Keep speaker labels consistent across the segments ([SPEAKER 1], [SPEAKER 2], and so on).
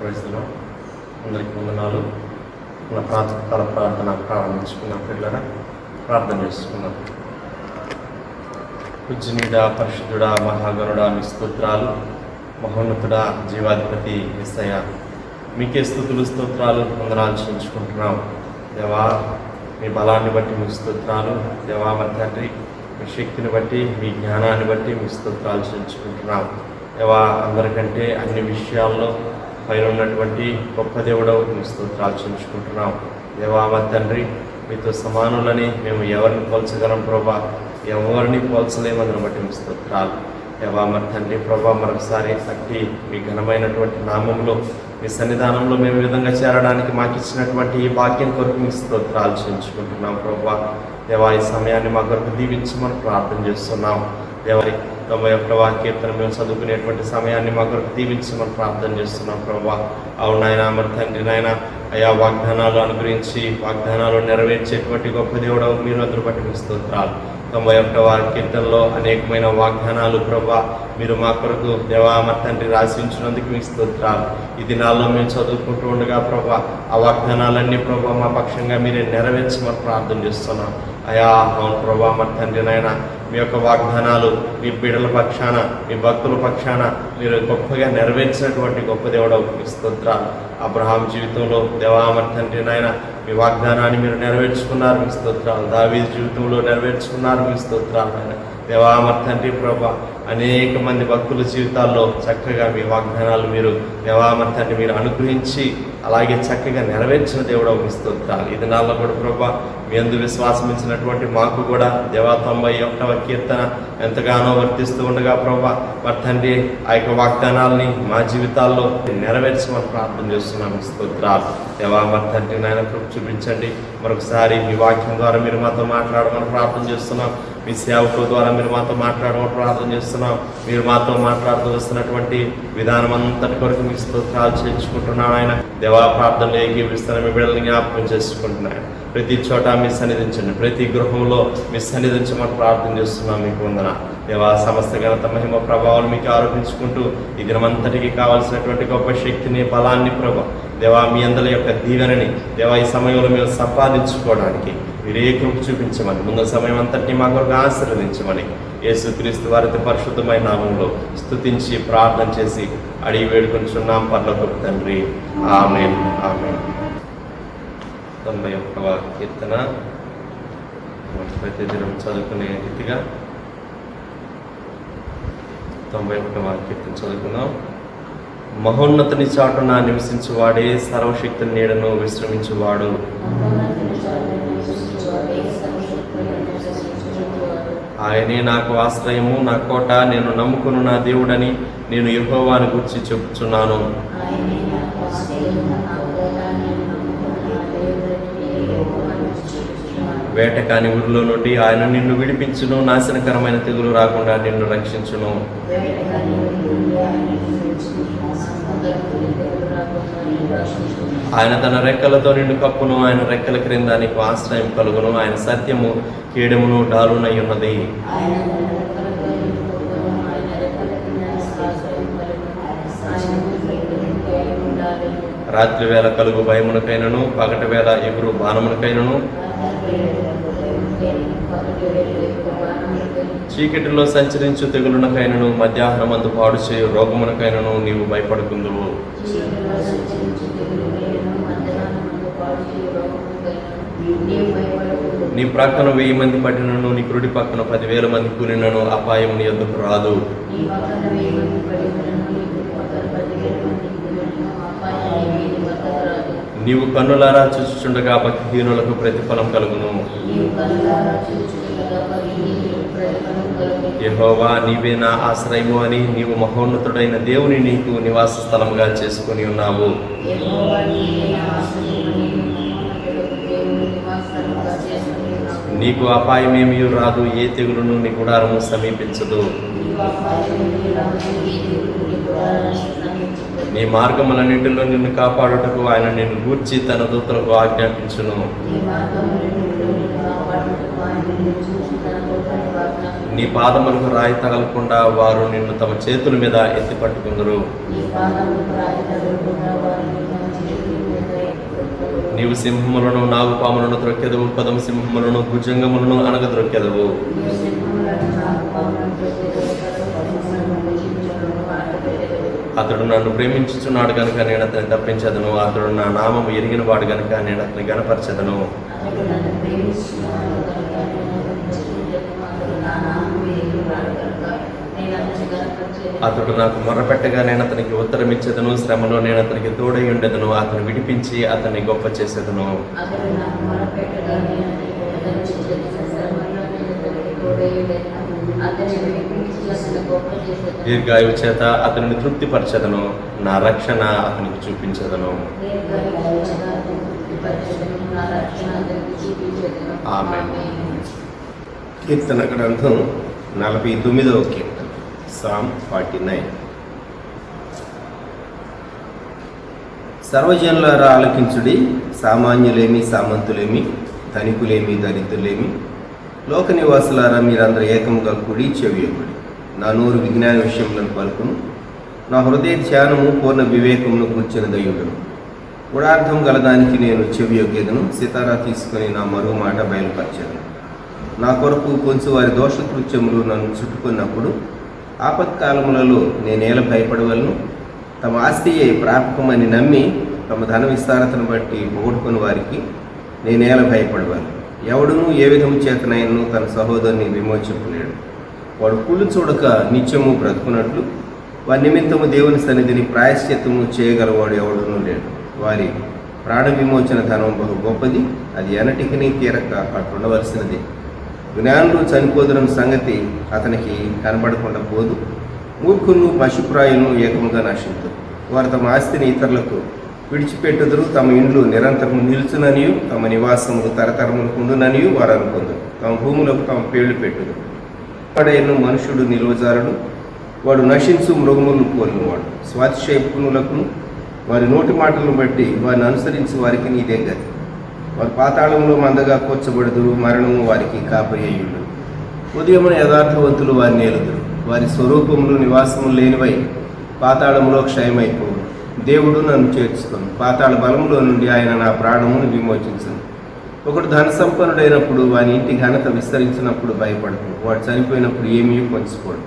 [SPEAKER 1] ప్రవేశంలో అందరికీ వందనాలు. మన ప్రాతకాల ప్రార్థన ప్రారంభించుకున్న పిల్లల ప్రార్థన చేసుకున్నాం. పూజ్యునిడా, పరిశుద్ధుడా, మహాగణుడా, మీ స్తోత్రాలు. మహోన్నతుడా, జీవాధిపతి యేసయ్య, మీకే స్తుతులు స్తోత్రాలు వందనాలు చెల్లించుకుంటున్నాం. దేవా, మీ బలాన్ని బట్టి మీ స్తోత్రాలు. దేవా మా తండ్రి, మీ శక్తిని బట్టి, మీ జ్ఞానాన్ని బట్టి మీ స్తోత్రాలు చెల్లించుకుంటున్నాం. దేవా, అందరికంటే అన్ని విషయాల్లో పైన ఉన్నటువంటి గొప్ప దేవుడవు మీ స్తోత్రాలు చెల్లించుకుంటున్నాం. దేవా మా తండ్రి, మీతో సమానులని మేము ఎవరిని పోల్చగలం ప్రభా? ఎవరిని పోల్చలేమని బట్టి మీ స్తోత్రాలు. దేవా మరి తండ్రి ప్రభా, మరొకసారి అట్టి మీ ఘనమైనటువంటి నామంలో మీ సన్నిధానంలో మేము ఈ విధంగా చేరడానికి మాకు ఇచ్చినటువంటి ఈ భాగ్యం కొరకు మీ స్తోత్రాలు చెల్లించుకుంటున్నాం ప్రభా. దేవా, ఈ సమయాన్ని మా కొరకు దీవించమని ప్రార్థన చేస్తున్నాం. దేవారి 91వ కీర్తన మేము చదువుకునేటువంటి సమయాన్ని మా కొరకు దీవించమని ప్రార్థన చేస్తున్నాం ప్రభా. అవునాయన మరి తండ్రి నాయన, అయా వాగ్దానాలు అనుగ్రహించి వాగ్దానాలు నెరవేర్చేటువంటి గొప్ప దేవుడు మీరు అందరూ బట్టి మీ స్తోత్రాలు. 91వ కీర్తనలో అనేకమైన వాగ్దానాలు ప్రభా మీరు మా కొరకు దేవా మరి తండ్రి రాసించినందుకు మీ స్తోత్రాలు. ఈ దినాల్లో మేము చదువుకుంటూ ఉండగా ప్రభా ఆ వాగ్దానాలన్నీ ప్రభా మా పక్షంగా మీరే నెరవేర్చమని ప్రార్థన చేస్తున్నాం. అయా అవును ప్రభా మరి తండ్రి నాయన, మీ యొక్క వాగ్దానాలు మీ బిడ్డల పక్షాన, మీ భక్తుల పక్షాన మీరు గొప్పగా నెరవేర్చినటువంటి గొప్ప దేవుడు మీ స్తోత్రాలు. అబ్రహాం జీవితంలో దేవా మరి తండ్రి నాయన మీ వాగ్దానాన్ని మీరు నెరవేర్చుకున్నారు మీ స్తోత్రాలు. దావీదు జీవితంలో నెరవేర్చుకున్నారు మీ స్తోత్రాలు. ఆయన దేవా మరి తండ్రి ప్రభా అనేక మంది భక్తుల జీవితాల్లో చక్కగా మీ వాగ్దానాలు మీరు దేవా మరి తండ్రి మీరు అనుగ్రహించి అలాగే చక్కగా నెరవేర్చిన దేవుడు మీ స్తోత్రాలు. ఈ దినాల్లో కూడా ప్రభా మీ అందు విశ్వాసం ఇచ్చినటువంటి మాకు కూడా దేవా 91వ కీర్తన ఎంతగానో వర్తిస్తూ ఉండగా ప్రభా మరి తండ్రి ఆ యొక్క వాగ్దానాలని మా జీవితాల్లో నెరవేర్చమని ప్రార్థన చేస్తున్నాము స్తోత్రాలు. దేవా మరి తండ్రి నాయన కృప చూపించండి. మరొకసారి మీ వాక్యం ద్వారా మీరు మాతో మాట్లాడమని ప్రార్థన చేస్తున్నాం. మీ సేవకుల ద్వారా మీరు మాతో మాట్లాడమని ప్రార్థన చేస్తున్నాం. మీరు మాతో మాట్లాడుతూ వస్తున్నటువంటి విధానం అంతటి కొరకు మీ స్తోత్రాలు చేర్చుకుంటున్నాను. ఆయన దేవా ప్రార్థనలు ఏకీవిస్తున్న మీ బిడ్డలను జ్ఞాపకం చేసుకుంటున్నాను. ప్రతి చోట మీ సన్నిధించండి, ప్రతి గృహంలో మీ సన్నిధించమని ప్రార్థన చేస్తున్నాం. మీకు వందన దేవా, సమస్త ఘనత మహిమ ప్రభావాలు మీకు ఆరోపించుకుంటూ ఈ దినమంతటికి కావాల్సినటువంటి గొప్ప శక్తిని బలాన్ని ప్రభా దేవా మీ అందరి యొక్క దీవెనని దేవా ఈ సమయంలో మేము సంపాదించుకోవడానికి మీరే కృప చూపించమని, ముందు సమయం అంతటినీ మా కొరకు ఆశీర్వదించమని యేసుక్రీస్తు వారి పరిశుద్ధమైన నామంలో స్తుతించి ప్రార్థన చేసి అడిగి వేడుకొంచున్నాం పరలోకపు తండ్రి. ఆమేన్. ఆమేన్. 91వ కీర్తన ప్రతిదినం చదువుకునే రీతిగా 91వ కీర్తన చదువుకుందాం. మహోన్నతుని చాటున నివసించువాడే, సర్వశక్తుని నీడను విశ్రమించువాడు. ఆయనే నాకు ఆశ్రయము, నా కోట, నేను నమ్ముకును నా దేవుడని నేను యెహోవాను గూర్చి చెప్పుచున్నాను. వేటకాని ఊరిలో నుండి ఆయన నిన్ను విడిపించును, నాశనకరమైన తెగులు రాకుండా నిన్ను రక్షించును. ఆయన తన రెక్కలతో నిన్ను కప్పును, ఆయన రెక్కల క్రింద నీకు ఆశ్రయం కలుగును. ఆయన సత్యము కీడమును డాలునై ఉన్నది. రాత్రి వేళ కలుగు భయమునకైనను, పగటి వేళ ఎగురు బాణమునకైనను, చీకటిలో సంచరించు తెగులునకైనను, మధ్యాహ్నమందు పాడు చేయు రోగమునకైనను నీవు భయపడుకుందువు. నీ ప్రక్కన 1000 మంది పడినను, నీ కుడి పక్కన 10,000 మంది కూలినను అపాయం నీ యొద్దకు రాదు. నీవు కన్నులారా చూచుచుండగా భక్తిహీనులకు ప్రతిఫలం కలుగును. యెహోవా నీవే నా ఆశ్రయము అని నీవు మహోన్నతుడైన దేవుని నీకు నివాస స్థలముగా చేసుకుని ఉన్నావు. నీకు అపాయమేమీ రాదు, ఏ తెగులును నీ గుడారము సమీపించదు. నీ మార్గములన్నింటిలో నిన్ను కాపాడుటకు ఆయన నిన్ను గూర్చి తన దూతలకు ఆజ్ఞాపించును. నీ పాదములకు రాయి తగలకుండా వారు నిన్ను తమ చేతుల మీద ఎత్తి పట్టుకుందరు. నీవు సింహములను నాగుపాములను త్రొక్కెదవు, పదము సింహములను భుజంగములను అనగద్రొక్కెదవు. అతడు నన్ను ప్రేమించుచున్నాడు కనుక నేను అతన్ని తప్పించదను. అతడు నా నామము ఎరిగిన వాడు కనుక నేను అతన్ని గణపరచదను. అతడు నాకు మొర్రపెట్టగా నేను అతనికి ఉత్తరం ఇచ్చేదను. శ్రమలో నేను అతనికి తోడై ఉండేదను. అతను విడిపించి అతన్ని గొప్ప చేసేదను. దీర్ఘాయువు చేత అతనిని తృప్తిపరచదను. నా రక్షణ అతనికి చూపించదను. ఆమేన్. కీర్తన గ్రంథం 49వ కీర్తన, సామ్ 49. సర్వజనులారా ఆలకించుడి, సామాన్యులేమి సామంతులేమి, ధనికులేమి దరిద్రులేమి, లోక నివాసులారా మీరందరూ ఏకముగా కూడి చెవియొక్కుడి. నా నోరు విజ్ఞాన విషయములను పలుకును, నా హృదయ ధ్యానము పూర్ణ వివేకమును కూర్చిన దయుడును. గుడార్థం గలదానికి నేను చెవియొగ్గేదను, సితారా తీసుకుని నా మరో మాట బయలుపరచెదను. నా కొరకు కొంచెం వారి దోషకృత్యములు నన్ను చుట్టుకున్నప్పుడు ఆపత్కాలములలో నేనేలా భయపడవలను? తమ ఆస్తియే ప్రాపకమని నమ్మి తమ ధన విస్తారతను బట్టి పోగొట్టుకుని వారికి నేనేలా భయపడవలను? ఎవడునూ ఏ విధము చేతనైనను తన సహోదరుని విమోచింపలేడు. వాడు కుళ్ళు చూడక నిత్యము బ్రతుకున్నట్లు వారి నిమిత్తము దేవుని సన్నిధిని ప్రాయశ్చిత్తము చేయగలవాడు ఎవడునూ లేడు. వారి ప్రాణ విమోచన ధనం బహు గొప్పది, అది ఎనటికి తీరక అట్టుండవలసినది. జ్ఞానులు చనిపోదున్న సంగతి అతనికి కనబడకుండా పోదు. మూర్ఖులను పశుప్రాయులను ఏకముగా నశించు. వారు తమ ఆస్తిని ఇతరులకు విడిచిపెట్టుదురు. తమ ఇండ్లు నిరంతరం నిలుచుననియు తమ నివాసములు తరతరములకు ఉండుననియు వారు అనుకుందరు. తమ భూములకు తమ పేళ్లు పెట్టుదురు. వాడైన మనుషుడు నిలువజారుడు, వాడు నశించు మృగములను పోలినవాడు. స్వాతిశయపునులకు వారి నోటి మాటలను బట్టి వారిని అనుసరించి వారికి నీదే గతి. వారి పాతాళంలో మందగా కూర్చబడుదురు, మరణము వారికి కాపయ్యుడు. ఉదయమున యథార్థవంతులు వారిని ఏలుదురు. వారి స్వరూపములు నివాసములు లేనివై పాతాళములో క్షయమైపోవు. దేవుడు నన్ను చేర్చుకొను, పాతాళ బలములో నుండి ఆయన నా ప్రాణమును విమోచించను. ఒకడు ధన సంపన్నుడైనప్పుడు వాని ఇంటి ఘనత విస్తరించినప్పుడు భయపడదు. వాడు చనిపోయినప్పుడు ఏమీ పొంచుకోడు.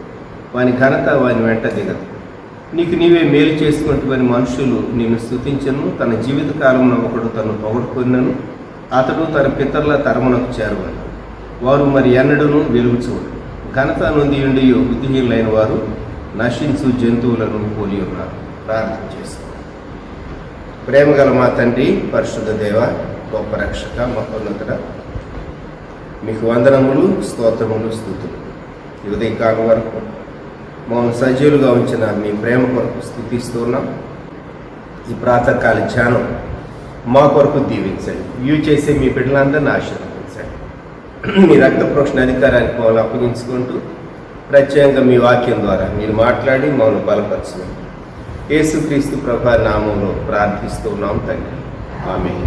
[SPEAKER 1] వాని ఘనత వాని వెంట దిగదు. నీకు నీవే మేలు చేసుకుంటువని మనుషులు నిన్ను స్తుతించను. తన జీవిత కాలంలో ఒకడు తను పొగడుకున్నను, అతడు తన పితరుల తరమునకు చేరవను. వారు మరి ఎన్నడూను వెలుగు చూడు. ఘనత నొంది ఉండి బుద్ధిహీనులైన వారు నశించు జంతువులను పోలి ఉన్నారు. ప్రార్థన చేసుకో. ప్రేమగల మా తండ్రి, పరిశుద్ధ దేవ, గొప్ప రక్షక, మహోన్నతుడ, మీకు వందనములు, స్తోత్రములు, స్తుతులు. ఈ ఉదయకాలం వరకు మమ్మల్ని సజీవులుగా ఉంచిన మీ ప్రేమ కొరకు స్తుతిస్తున్నాం. ఈ ప్రాతకాల ధ్యానం మా కొరకు దీవించండి. వ్యూ చేసే మీ బిడ్డలందరినీ ఆశీర్వదించండి. మీ రక్త ప్రోక్షణ అధికారానికి మమ్మల్ని అప్పగించుకుంటూ ప్రత్యేకంగా మీ వాక్యం ద్వారా మీరు మాట్లాడి మమ్మల్ని బలపరచండి. యేసుక్రీస్తు ప్రభు నామంలో ప్రార్థిస్తున్నాం తండ్రి, ఆమేన్.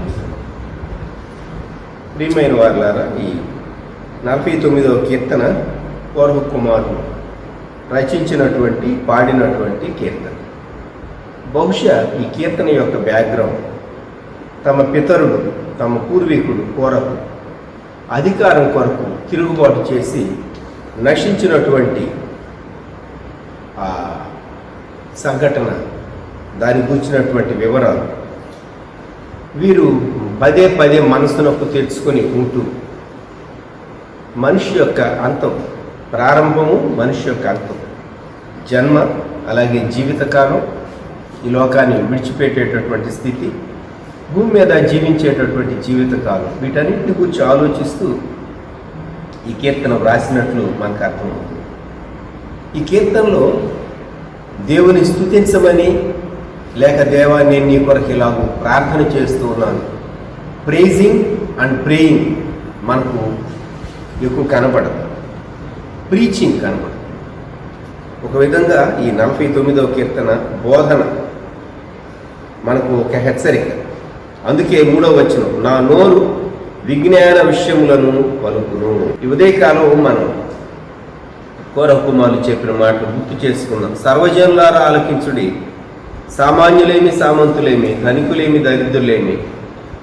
[SPEAKER 1] ప్రియమైన వారులారా, ఈ 49వ కీర్తన పూర్వ కుమారుడు రచించినటువంటి పాడినటువంటి కీర్తన. బహుశా ఈ కీర్తన యొక్క బ్యాక్గ్రౌండ్ తమ పితరుడు, తమ పూర్వీకుడు కోరహు అధికారం కొరకు తిరుగుబాటు చేసి నశించినటువంటి ఆ సంఘటన, దాని గురించినటువంటి వివరాలు వీరు పదే పదే మనసునకు తెచ్చుకొని ఉంటూ మనిషి యొక్క అంతం, ప్రారంభము మనిషి యొక్క అంతం, జన్మ, అలాగే జీవితకాలం, ఈ లోకాన్ని విడిచిపెట్టేటటువంటి స్థితి, భూమి మీద జీవించేటటువంటి జీవితకాలం, వీటన్నిటిని గురించి ఆలోచిస్తూ ఈ కీర్తన వ్రాసినట్లు మనకు అర్థమవుతుంది. ఈ కీర్తనలో దేవుని స్తుతించమని, లేక దేవా నేను నీ కొరకు ఇలాగూ ప్రార్థన చేస్తూ ఉన్నాను, ప్రైజింగ్ అండ్ ప్రేయింగ్ మనకు ఎక్కువ కనబడదు, ప్రీచింగ్ కనబడదు. ఒక విధంగా ఈ 49వ కీర్తన బోధన మనకు ఒక హెచ్చరిక. అందుకే 3వ వచనం, నా నోరు విజ్ఞాన విషయములను పలుకును. ఈ ఉదయకాలం మనం కోరహ కుమారులు చెప్పిన మాటలు గుర్తు చేసుకున్నాం. సర్వజనులారా ఆలకించుడి, సామాన్యులేమి సామంతులేమి, ధనికులేమి దరిద్రులేమి,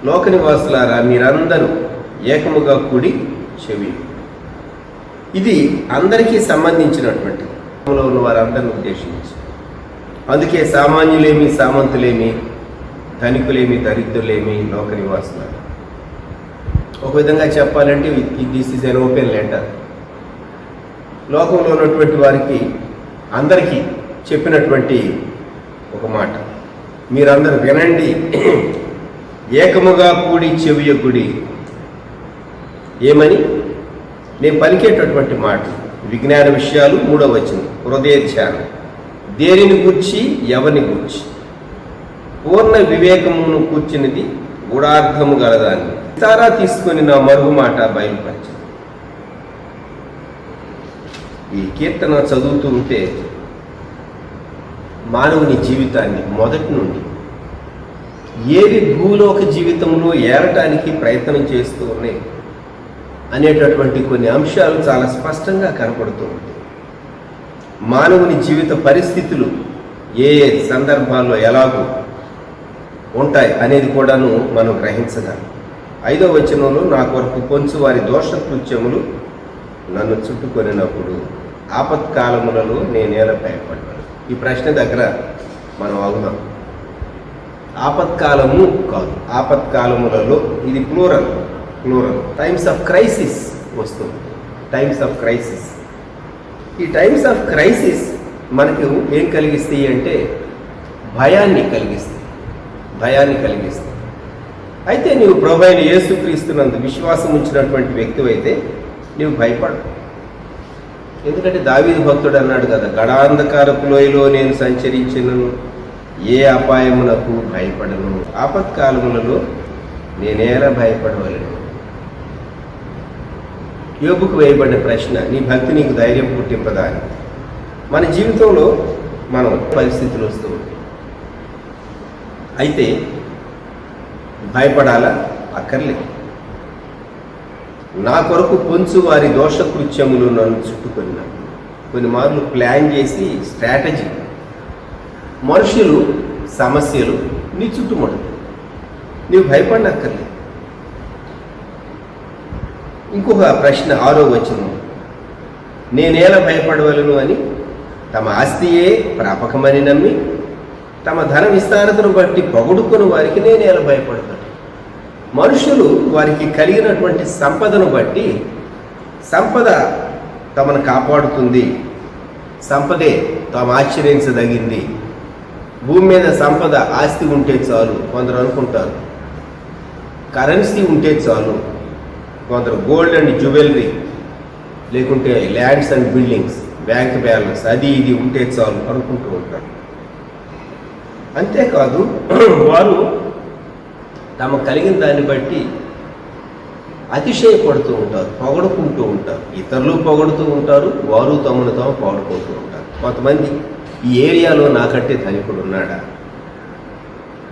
[SPEAKER 2] లోక నివాసులారా మీరందరూ ఏకముగా కూడి చెవి. ఇది అందరికీ సంబంధించినటువంటి ఉన్న వారందరిని ఉద్దేశించి. అందుకే సామాన్యులేమి సామంతులేమి, ధనికులేమి దరిద్రులేమి లోక నివాసులారా. ఒక విధంగా చెప్పాలంటే this is an open letter. లోకంలో ఉన్నటువంటి వారికి అందరికీ చెప్పినటువంటి ఒక మాట, మీరందరూ వినండి, ఏకముగా కూడి చెవియొగ్గుడి. ఏమని? నేను పలికేటటువంటి మాట విజ్ఞాన విషయాలు 3వ వచనం, హృదయ ధ్యానం. దేనిని గూర్చి ఎవరిని గూర్చి? పూర్ణ వివేకమును కూర్చున్నది గూఢార్థము గలదాన్ని తారా తీసుకొని నా మరుగు మాట బయలుపరిచింది. ఈ కీర్తన చదువుతూ ఉంటే మానవుని జీవితాన్ని మొదటి నుండి ఏవి భూలోక జీవితంలో ఏరటానికి ప్రయత్నం చేస్తూ ఉన్నాయి అనేటటువంటి కొన్ని అంశాలు చాలా స్పష్టంగా కనపడుతూ ఉంటాయి. మానవుని జీవిత పరిస్థితులు ఏ ఏ సందర్భాల్లో ఎలాగూ ఉంటాయి అనేది కూడాను మనం గ్రహించగలం. 5వ వచనంలో నా కొరకు పొంచు వారి దోషకృత్యములు నన్ను చుట్టుకొనినప్పుడు ఆపత్కాలములలో నేనేలా భయపడ్డాను. ఈ ప్రశ్న దగ్గర మనం ఆగుదాం. ఆపత్కాలము కాదు, ఆపత్కాలములలో, ఇది ప్లూరల్. టైమ్స్ ఆఫ్ క్రైసిస్ వస్తుంది. Times of crisis. ఈ టైమ్స్ ఆఫ్ క్రైసిస్ మనకు ఏం కలిగిస్తాయి అంటే భయాన్ని కలిగిస్తాయి. అయితే నీవు ప్రభువైన యేసుక్రీస్తునందు విశ్వాసం ఉంచినటువంటి వ్యక్తి అయితే నీవు భయపడవు. ఎందుకంటే దావీదు భక్తుడు అన్నాడు కదా, గడాంధకారపు లోయలో నేను సంచరించినను ఏ అపాయమునకు భయపడను, ఆపత్కాలములలో నేనేలా భయపడవలను. యోబుకు వేయబడిన ప్రశ్న, నీ భక్తి నీకు ధైర్యం పుట్టింపదా అని. మన జీవితంలో మనం పరిస్థితులు వస్తూ ఉంటాయి. అయితే భయపడాలా? అక్కర్లేదు. నా కొరకు పొంచు వారి దోషకృత్యములు నన్ను చుట్టుకున్నాను. కొన్ని మార్లు ప్లాన్ చేసి స్ట్రాటజీ, మనుషులు, సమస్యలు నీ చుట్టుముడతాయి. నీవు భయపడనక్కర్లేదు. ఇంకొక ప్రశ్న 6వ వచనం, నేనేలా భయపడవలను అని తమ ఆస్తియే ప్రాపకమని నమ్మి తమ ధన విస్తారతను బట్టి పొగడుకొని వారికి నేనేలా భయపడతాను. మనుషులు వారికి కలిగినటువంటి సంపదను బట్టి సంపద తమను కాపాడుతుంది, సంపదే తాము ఆశ్చర్యించదగింది, భూమి మీద సంపద ఆస్తి ఉంటే చాలు కొందరు అనుకుంటారు, కరెన్సీ ఉంటే చాలు కొందరు, గోల్డ్ అండ్ జ్యువెలరీ లేకుంటే lands and buildings, bank balance, అది ఇది ఉంటే చాలు అనుకుంటూ ఉంటారు. అంతేకాదు వారు తమ కలిగిన దాన్ని బట్టి అతిశయపడుతూ ఉంటారు, పొగడుకుంటూ ఉంటారు. ఇతరులు పొగడుతూ ఉంటారు, వారు తమను తాము పొగడుకుంటూ ఉంటారు. కొంతమంది ఈ ఏరియాలో నాకంటే ధనికుడు ఉన్నాడా,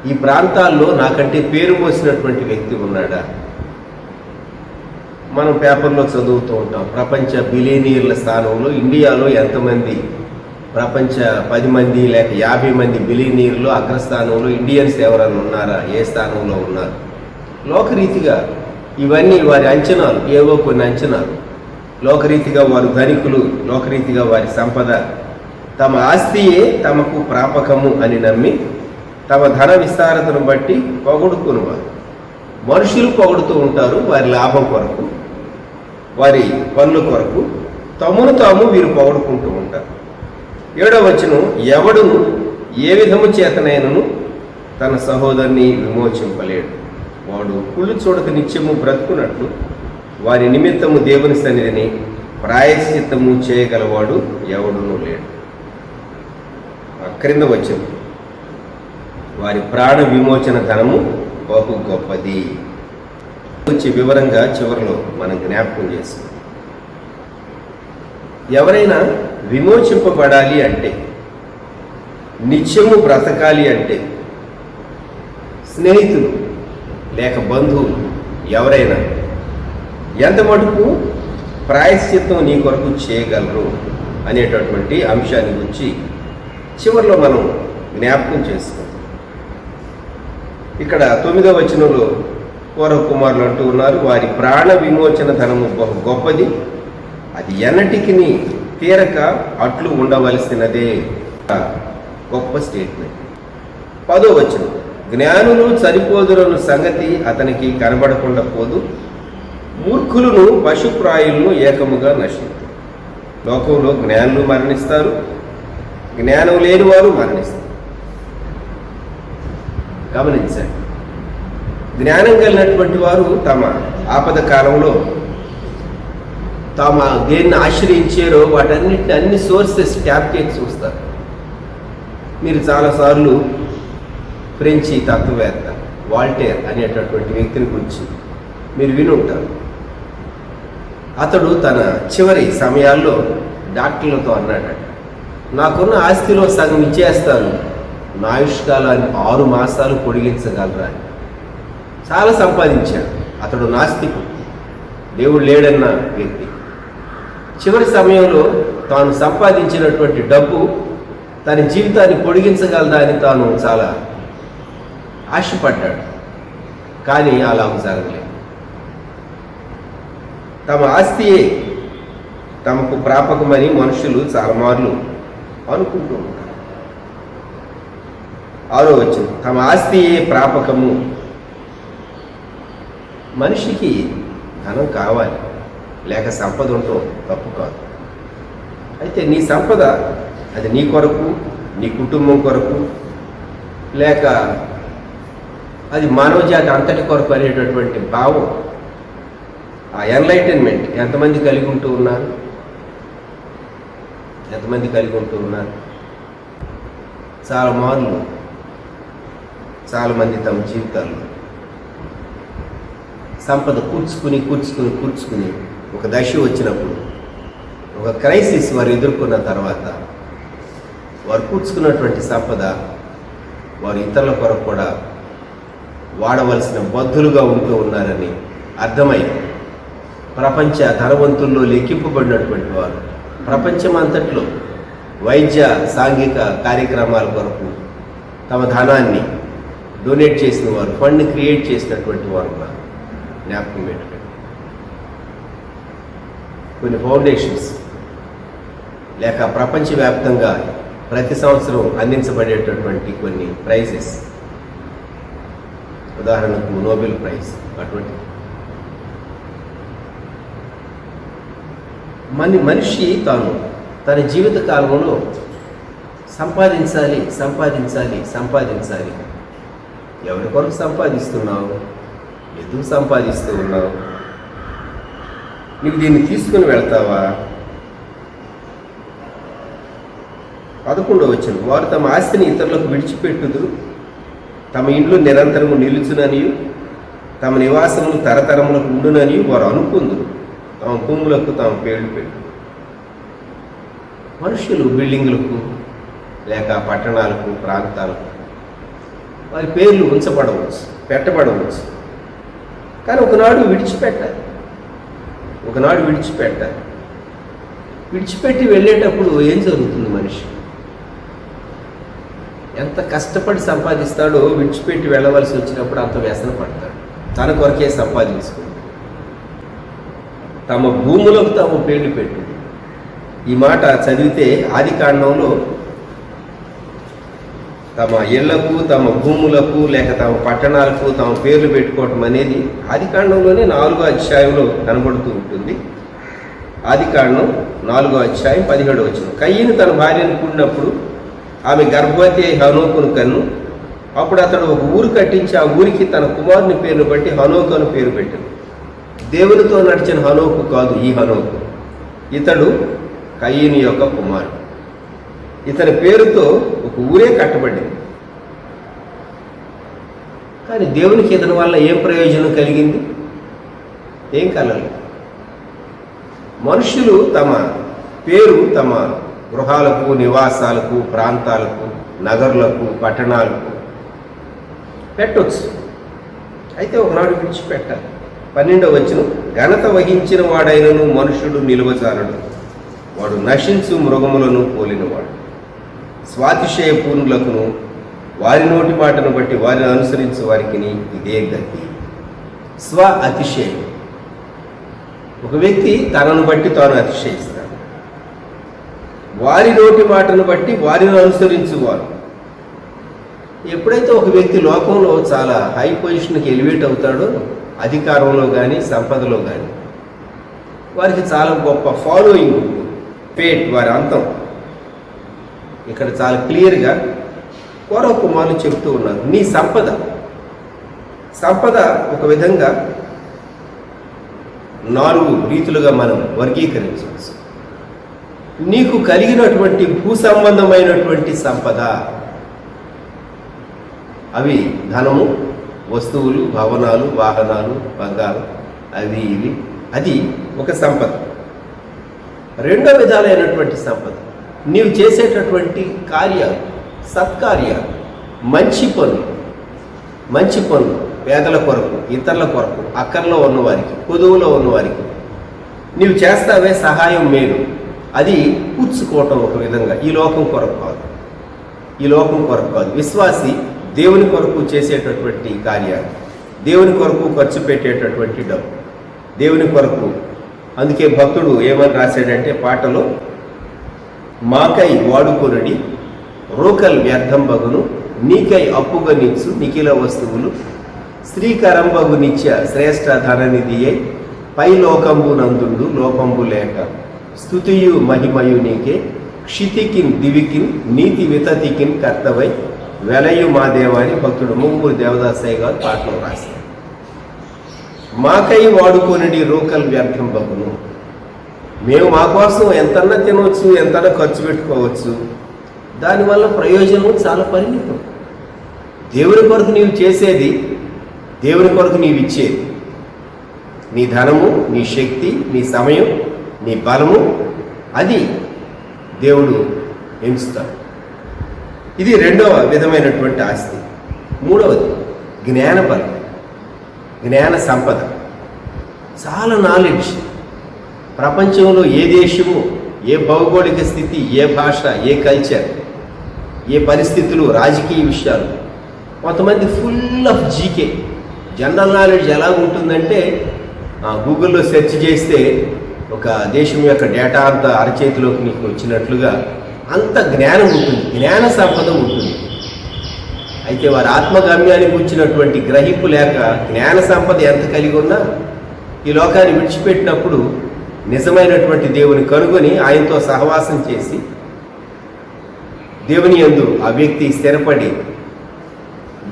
[SPEAKER 2] ఈ ప్రాంతాల్లో నాకంటే పేరు మోసినటువంటి వ్యక్తి ఉన్నాడా. మనం పేపర్లో చదువుతూ ఉంటాం, ప్రపంచ బిలియనీర్ల స్థానంలో ఇండియాలో ఎంతమంది, ప్రపంచ 10 మంది లేక 50 మంది బిలియనీర్లు అగ్రస్థానంలో ఇండియన్స్ ఎవరైనా ఉన్నారా, ఏ స్థానంలో ఉన్నారు. లోకరీతిగా ఇవన్నీ వారి అంచనాలు, ఏవో కొన్ని అంచనాలు. లోకరీతిగా వారు ధనికులు, లోకరీతిగా వారి సంపద, తమ ఆస్తియే తమకు ప్రాపకము అని నమ్మి తమ ధన విస్తారతను బట్టి పొగడుకునేవారు. మనుషులు పొగడుతూ ఉంటారు వారి లాభం కొరకు, వారి పనుల కొరకు, తమను తాము వీరు పొగడుకుంటూ ఉంటారు. 7వ వచనం, ఎవడును ఏ విధము చేతనైనను తన సహోదరుని విమోచింపలేడు, వాడు కుళ్ళు చూడక నిత్యము బ్రతుకున్నట్లు వారి నిమిత్తము దేవుని సన్నిధిని ప్రాయశ్చిత్తము చేయగలవాడు ఎవడునూ లేడు. క్రింద వచ్చింది, వారి ప్రాణ విమోచన ధనము బహు గొప్పది. వచ్చి వివరంగా చివరిలో మనం జ్ఞాపకం చేస్తాం. ఎవరైనా విమోచింపబడాలి అంటే, నిత్యము బ్రతకాలి అంటే, స్నేహితులు లేక బంధువులు ఎవరైనా ఎంత మటుకు ప్రాయశ్చిత్తం నీ కొరకు చేయగలరు అనేటటువంటి అంశాన్ని గురించి చివరిలో మనం జ్ఞాపకం చేసుకుంటాం. ఇక్కడ 9వ వచనంలో పూర్వ కుమారులు అంటూ ఉన్నారు, వారి ప్రాణ విమోచన ధనము బహు గొప్పది, అది ఎన్నటికి తీరక అట్లు ఉండవలసినదే. గొప్ప స్టేట్మెంట్. 10వ వచనం, జ్ఞానులు చనిపోదురను సంగతి అతనికి కనబడకుండా పోదు, మూర్ఖులను పశుప్రాయులను ఏకముగా నశిస్తారు. లోకంలో జ్ఞానులు మరణిస్తారు, జ్ఞానం లేని వారు మరణిస్తారు. గమనించండి, జ్ఞానం కలిగినటువంటి వారు తమ ఆపద కాలంలో తాము దేన్ని ఆశ్రయించారో వాటన్నిటిని అన్ని సోర్సెస్ ట్యాప్ చేసి చూస్తారు. మీరు చాలాసార్లు ఫ్రెంచి తత్వవేత్త వాల్టేర్ అనేటటువంటి వ్యక్తిని గురించి మీరు విని ఉంటారు. అతడు తన చివరి సమయాల్లో డాక్టర్లతో అన్నాడట, నాకున్న ఆస్తిలో సగం ఇచ్చేస్తాను, నా ఆయుష్కాలాన్ని 6 మాసాలు పొడిగించగలరా. చాలా సంపాదించాడు. అతడు నాస్తికుడు, దేవుడు లేడన్న వ్యక్తి. చివరి సమయంలో తాను సంపాదించినటువంటి డబ్బు తన జీవితాన్ని పొడిగించగలదా అని తాను చాలా ఆశపడ్డాడు. కానీ అలా జరగలేదు. తమ ఆస్తియే తమకు ప్రాపకమని మనుషులు చాలా మార్లు అనుకుంటూ ఉంటారు. 6వ వచనం, తమ ఆస్తియే ప్రాపకము. మనిషికి ధనం కావాలి, లేక సంపద ఉండటం తప్పు కాదు. అయితే నీ సంపద అది నీ కొరకు, నీ కుటుంబం కొరకు, లేక అది మానవజాతి అంతటి కొరకు అనేటటువంటి భావం, ఆ ఎన్లైటన్మెంట్ ఎంతమంది కలిగి ఉంటూ ఉన్నారు? ఎంతమంది కలిగి ఉంటూ ఉన్నారు? చాలా మార్లు చాలామంది తమ జీవితాల్లో సంపద కూర్చుకుని ఒక దశ వచ్చినప్పుడు, ఒక క్రైసిస్ వారు ఎదుర్కొన్న తర్వాత వారు కూర్చుకున్నటువంటి సంపద వారు ఇతరుల కొరకు కూడా వాడవలసిన బద్ధులుగా ఉంటూ ఉన్నారని అర్థమై ప్రపంచ ధనవంతుల్లో లెక్కింపబడినటువంటి వారు ప్రపంచమంతట్లో వైద్య సాంఘిక కార్యక్రమాల కొరకు తమ ధనాన్ని డొనేట్ చేసిన వారు, ఫండ్ క్రియేట్ చేసినటువంటి వారు కూడా జ్ఞాపకం పెట్టుకోండి. కొన్ని ఫౌండేషన్స్ లేక ప్రపంచవ్యాప్తంగా ప్రతి సంవత్సరం అందించబడేటటువంటి కొన్ని ప్రైజెస్, ఉదాహరణకు నోబెల్ ప్రైజ్, అటువంటి మనిషి తాను తన జీవిత కాలంలో సంపాదించాలి. ఎవరి కొరకు సంపాదిస్తున్నావు? ఎందుకు సంపాదిస్తూ ఉన్నావు? నీకు దీన్ని తీసుకుని వెళ్తావా? 11వ వచనం, వారు తమ ఆస్తిని ఇతరులకు విడిచిపెట్టుదురు, తమ ఇండ్లు నిరంతరము నిలుచుననియు తమ నివాసములు తరతరములకు ఉండుననియు వారు అనుకుందురు, తమ భూములకు తమ పేర్లు పెట్టు. మనుషులు బిల్డింగులకు లేక పట్టణాలకు, ప్రాంతాలకు వారి పేర్లు పెట్టబడవచ్చు. కానీ ఒకనాడు విడిచిపెట్టాలి. విడిచిపెట్టి వెళ్ళేటప్పుడు ఏం జరుగుతుంది? మనిషి ఎంత కష్టపడి సంపాదిస్తాడో విడిచిపెట్టి వెళ్ళవలసి వచ్చినప్పుడు అంత వ్యసన పడతాడు. తన కొరకే సంపాదించుకుంటాడు. తమ భూములకు తమ పేర్లు పెట్టు. ఈ మాట చదివితే ఆదికాండంలో తమ ఇళ్లకు, తమ భూములకు, లేక తమ పట్టణాలకు తమ పేర్లు పెట్టుకోవటం అనేది ఆదికాండంలోనే 4వ అధ్యాయంలో కనబడుతూ ఉంటుంది. ఆదికాండం 4వ అధ్యాయం 17వ వచనం, కయ్యను తన భార్యను కూడినప్పుడు ఆమె గర్భవతి హనోకును కన్ను. అప్పుడు అతడు ఒక ఊరు కట్టించి ఆ ఊరికి తన కుమారుని పేరును బట్టి హనోకు అని పేరు పెట్టాడు. దేవునితో నడిచిన హనోకు కాదు ఈ హనోకు. ఇతడు కయ్యను యొక్క కుమారుడు. ఇతని పేరుతో ఒక ఊరే కట్టబడింది. కానీ దేవునికి ఇతని వల్ల ఏం ప్రయోజనం కలిగింది? ఏం కలగలేదు. మనుషులు తమ పేరు తమ గృహాలకు, నివాసాలకు, ప్రాంతాలకు, నగరులకు, పట్టణాలకు పెట్టవచ్చు. అయితే ఒకనాడు విడిచిపెట్టాలి. 12వ వచనం, ఘనత వహించిన వాడైనను మనుషుడు నిలువజాలడు, వాడు నశించు మృగములను పోలినవాడు, స్వాతిశయ పూర్ణులకును వారి నోటి మాటను బట్టి వారిని అనుసరించు వారికి ఇదే గతి. స్వ అతిశయం. ఒక వ్యక్తి తనను బట్టి తాను అతిశయిస్తాడు. వారి నోటి మాటను బట్టి వారిని అనుసరించువారు. ఎప్పుడైతే ఒక వ్యక్తి లోకంలో చాలా హై పొజిషన్కి ఎలివేట్ అవుతాడో, అధికారంలో కానీ సంపదలో కానీ, వారికి చాలా గొప్ప ఫాలోయింగ్ ఉంటుంది. ఫేట్, వారి అంతం ఇక్కడ చాలా క్లియర్గా కౌరవ కుమారులు చెప్తూ ఉన్నారు. నీ సంపద ఒక విధంగా 4 రీతులుగా మనం వర్గీకరించవచ్చు. నీకు కలిగినటువంటి భూ సంబంధమైనటువంటి సంపద, అవి ధనము, వస్తువులు, భవనాలు, వాహనాలు, బంగారం, అవి ఇవి, అది ఒక సంపద. రెండో విధాలైనటువంటి సంపద నీవు చేసేటటువంటి కార్యాలు, సత్కార్యాలు, మంచి పనులు, పేదల కొరకు, ఇతరుల కొరకు, అక్కర్లో ఉన్నవారికి, కొదువులో ఉన్నవారికి నీవు చేస్తావే సహాయం, మేలు, అది పుచ్చుకోవటం ఒక విధంగా. ఈ లోకం కొరకు కాదు. విశ్వాసి దేవుని కొరకు చేసేటటువంటి కార్యాలు, దేవుని కొరకు ఖర్చు పెట్టేటటువంటి డబ్బు, దేవుని కొరకు. అందుకే భక్తుడు ఏమని రాశాడంటే పాటలో, మాకై వాడుకొనుడి రోకల్ వ్యర్థం బగును, నీకై అప్పుగా నిచ్చు నిఖిల వస్తువులు, శ్రీకరంబగు నిత్య శ్రేష్ఠ ధననిధి అయి పై లోకంబు నందుండు లోపంబు లేక, స్తుతియు మహిమయు నీకే క్షితికిన్ దివికిన్ నీతి వితతికిన్ కర్తవై వెలయు మా దేవాని భక్తుడు ముంగూరు దేవదాసయ్య గారు పాటలో రాశారు. మాకై వాడుకొనిడి రోకల్ వ్యర్థం బగును. మేము మా కోసం ఎంతన్నా తినవచ్చు, ఎంతన్నా ఖర్చు పెట్టుకోవచ్చు, దానివల్ల ప్రయోజనం చాలా పరిమితం. దేవుని కొరకు నీవు చేసేది, దేవుని కొరకు నీవు ఇచ్చేది, నీ ధనము, నీ శక్తి, నీ సమయం, నీ బలము, అది దేవుడు ఎంచుతాడు. ఇది రెండవ విధమైనటువంటి ఆస్తి. మూడవది జ్ఞానబలం, జ్ఞాన సంపద, చాలా నాలెడ్జ్. ప్రపంచంలో ఏ దేశము, ఏ భౌగోళిక స్థితి, ఏ భాష, ఏ కల్చర్, ఏ పరిస్థితులు, రాజకీయ విషయాలు, కొంతమంది full of GK, general knowledge ఎలా ఉంటుందంటే గూగుల్లో సెర్చ్ చేస్తే ఒక దేశం యొక్క డేటా అంతా అరచేతిలోకి నీకు వచ్చినట్లుగా అంత జ్ఞానం ఉంటుంది, జ్ఞాన సంపద ఉంటుంది. అయితే వారి ఆత్మగమ్యానికి వచ్చినటువంటి గ్రహింపు లేక జ్ఞాన సంపద ఎంత కలిగి ఉన్నా ఈ లోకాన్ని విడిచిపెట్టినప్పుడు నిజమైనటువంటి దేవుని కనుగొని ఆయనతో సహవాసం చేసి దేవుని యందు ఆ వ్యక్తి స్థిరపడి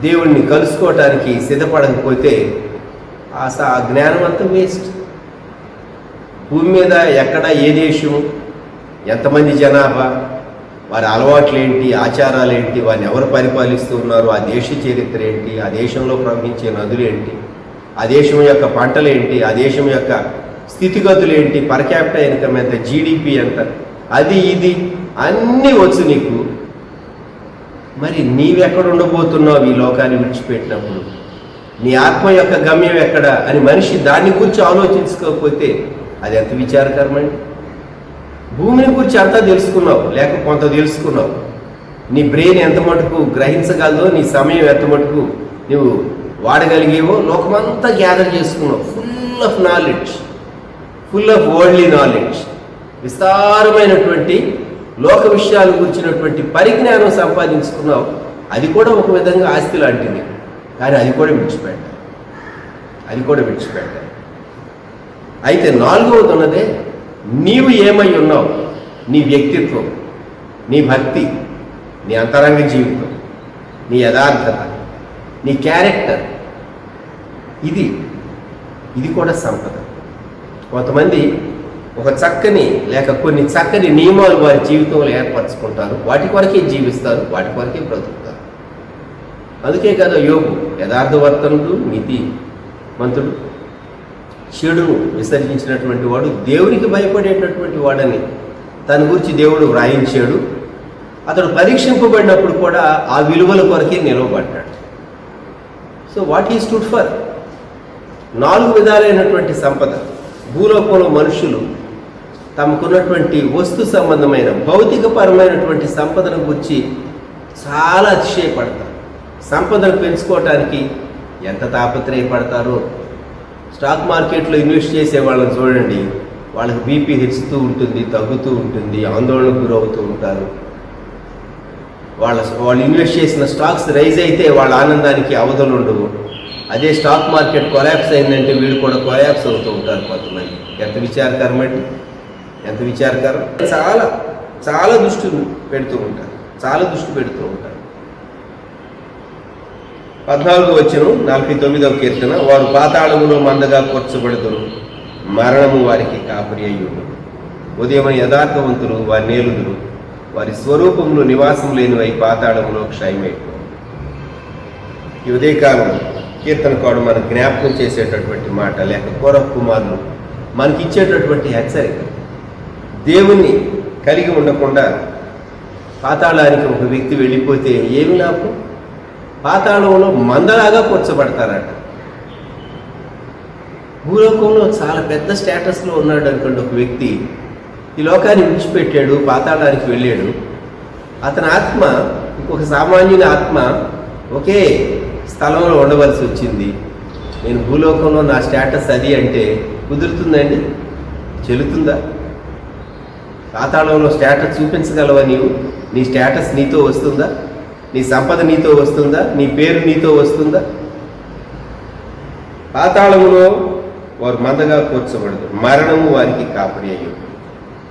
[SPEAKER 2] దేవుణ్ణి కలుసుకోవటానికి సిద్ధపడకపోతే ఆ జ్ఞానం అంతా వేస్ట్. భూమి మీద ఎక్కడ, ఏ దేశం, ఎంతమంది జనాభా, వారి అలవాట్లు ఏంటి, ఆచారాలు ఏంటి, వారిని ఎవరు పరిపాలిస్తూ ఉన్నారు, ఆ దేశ చరిత్ర ఏంటి, ఆ దేశంలో ప్రవహించే నదులు ఏంటి, ఆ దేశం యొక్క పంటలు ఏంటి, ఆ దేశం యొక్క స్థితిగతులు ఏంటి, పర్ క్యాపిటల్ ఇన్కమ్ ఎంత, జీడిపి ఎంత, అది ఇది అన్నీ వచ్చు నీకు. మరి నీవెక్కడ ఉండబోతున్నావు ఈ లోకాన్ని విడిచిపెట్టినప్పుడు? నీ ఆత్మ యొక్క గమ్యం ఎక్కడ అని మనిషి దాన్ని గురించి ఆలోచించుకోకపోతే అది ఎంత విచారకరమండి. భూమిని గురించి అంతా తెలుసుకున్నావు, లేక కొంత తెలుసుకున్నావు, నీ బ్రెయిన్ ఎంత మటుకు గ్రహించగలదో, నీ సమయం ఎంత మటుకు నువ్వు వాడగలిగేవో లోకమంతా గ్యాదర్ చేసుకున్నావు. Full of knowledge, full of worldly knowledge, విస్తారమైనటువంటి లోక విషయాల గురించినటువంటి పరిజ్ఞానం సంపాదించుకున్నావు. అది కూడా ఒక విధంగా ఆస్తి లాంటిది, కానీ అది కూడా విడిచిపెట్టాలి. అయితే నాలుగవది ఉన్నదే నీవు ఏమై ఉన్నావు, నీ వ్యక్తిత్వం, నీ భక్తి, నీ అంతరంగ జీవితం, నీ యథార్థత, నీ క్యారెక్టర్, ఇది కూడా సంపద. కొంతమంది ఒక చక్కని లేక కొన్ని చక్కని నియమాలు వారి జీవితంలో ఏర్పరచుకుంటారు, వాటి కొరకే జీవిస్తారు, వాటి కొరకే బ్రతుకుతారు. అందుకే కదా యోగు యథార్థవర్తనుడు, నీతిమంతుడు, చెడును విసర్జించినటువంటి వాడు, దేవునికి భయపడేటటువంటి వాడని తన గురించి దేవుడు వ్రాయించాడు. అతడు పరీక్షింపబడినప్పుడు కూడా ఆ విలువల కొరకే నిలవబడ్డాడు. So what he stood for. 4 విధాలైనటువంటి సంపద. భూలోకంలో మనుషులు తమకున్నటువంటి వస్తు సంబంధమైన భౌతికపరమైనటువంటి సంపదను గురించి చాలా అతిశయపడతారు. సంపదను పెంచుకోవటానికి ఎంత తాపత్రయపడతారో. స్టాక్ మార్కెట్లో ఇన్వెస్ట్ చేసే వాళ్ళని చూడండి, వాళ్ళకి బీపీ హెచ్చుతూ ఉంటుంది, తగ్గుతూ ఉంటుంది, ఆందోళనకు గురవుతూ ఉంటారు. వాళ్ళు ఇన్వెస్ట్ చేసిన స్టాక్స్ రైజ్ అయితే వాళ్ళ ఆనందానికి అవధులు ఉండవు. అదే స్టాక్ మార్కెట్ కొలాప్స్ అయిందంటే వీళ్ళు కూడా కొలాప్స్ అవుతూ ఉంటారు కొంతమంది. ఎంత విచారకరం అండి, ఎంత విచారకరం. చాలా చాలా దృష్టి పెడుతూ ఉంటారు, చాలా దృష్టి పెడుతూ ఉంటారు. 14వ వచనం 49వ కీర్తన, వారు పాతాళములో మందగా కూర్చబడుదురు, మరణము వారికి కాపురి అయ్యుడు. ఉదయం యథార్థవంతులు వారి నేలుదురు, వారి స్వరూపంలో నివాసం లేనివై పాతాళంలో క్షయమైపో. ఈ ఉదయకాలం కీర్తనకాడు మనకు జ్ఞాపకం చేసేటటువంటి మాట, లేక కోరహ కుమారులు మనకి ఇచ్చేటటువంటి హెచ్చరిక. దేవుణ్ణి కలిగి ఉండకుండా పాతాళానికి ఒక వ్యక్తి వెళ్ళిపోతే ఏమి లాభం? పాతాళంలో మందలాగా కూర్చబడతారట. భూలోకంలో చాలా పెద్ద స్టేటస్లో ఉన్నాడు అనుకోండి ఒక వ్యక్తి, ఈ లోకాన్ని విడిచిపెట్టాడు, పాతాళానికి వెళ్ళాడు. అతని ఆత్మ ఇంకొక సామాన్యుని ఆత్మ ఒకే స్థలంలో ఉండవలసి వచ్చింది. నేను భూలోకంలో నా స్టేటస్ అది అంటే కుదురుతుందండి? చెల్లుతుందా? పాతాళంలో స్టేటస్ చూపించగలవా నీవు? నీ స్టేటస్ నీతో వస్తుందా? నీ సంపద నీతో వస్తుందా? నీ పేరు నీతో వస్తుందా? పాతాళములో వారు మందగా కూర్చబడదు, మరణము వారికి కాపురి అయ్యి.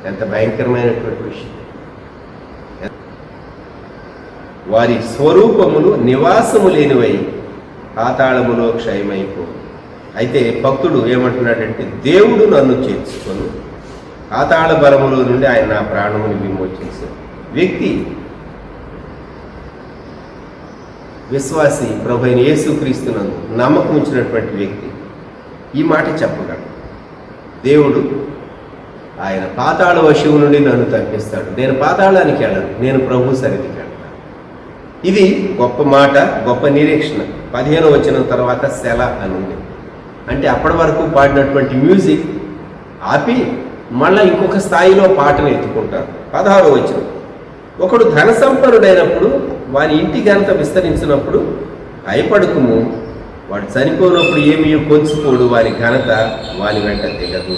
[SPEAKER 2] ఎంత భయంకరమైనటువంటి విషయం. వారి స్వరూపములు నివాసము లేనివై పాతాళములో క్షయమైపో. అయితే భక్తుడు ఏమంటున్నాడంటే, దేవుడు నన్ను చేర్చుకొని పాతాళ బలములో నుండి ఆయన నా ప్రాణముని విమోచించాడు. వ్యక్తి విశ్వాసి ప్రభు అయిన యేసుక్రీస్తునందు నమ్మకం ఉంచినటువంటి వ్యక్తి ఈ మాట చెప్పగలడు. దేవుడు ఆయన పాతాళ వశువు నుండి నన్ను తప్పిస్తాడు, నేను పాతాళానికి వెళ్ళను, నేను ప్రభు సన్నిధికి వెళ్తాను. ఇది గొప్ప మాట, గొప్ప నిరీక్షణ. 15వ వచనం తర్వాత సెల అని ఉంది. అంటే అప్పటి వరకు పాడినటువంటి మ్యూజిక్ ఆపి మళ్ళీ ఇంకొక స్థాయిలో పాటను ఎత్తుకుంటారు. 16వ వచనం, ఒకడు ధన సంపన్నుడైనప్పుడు వారి ఇంటి ఘనత విస్తరించినప్పుడు భయపడుకుము, వాడు చనిపోయినప్పుడు ఏమీ కొంచుకోడు, వారి ఘనత వాని వెంట దిగదు.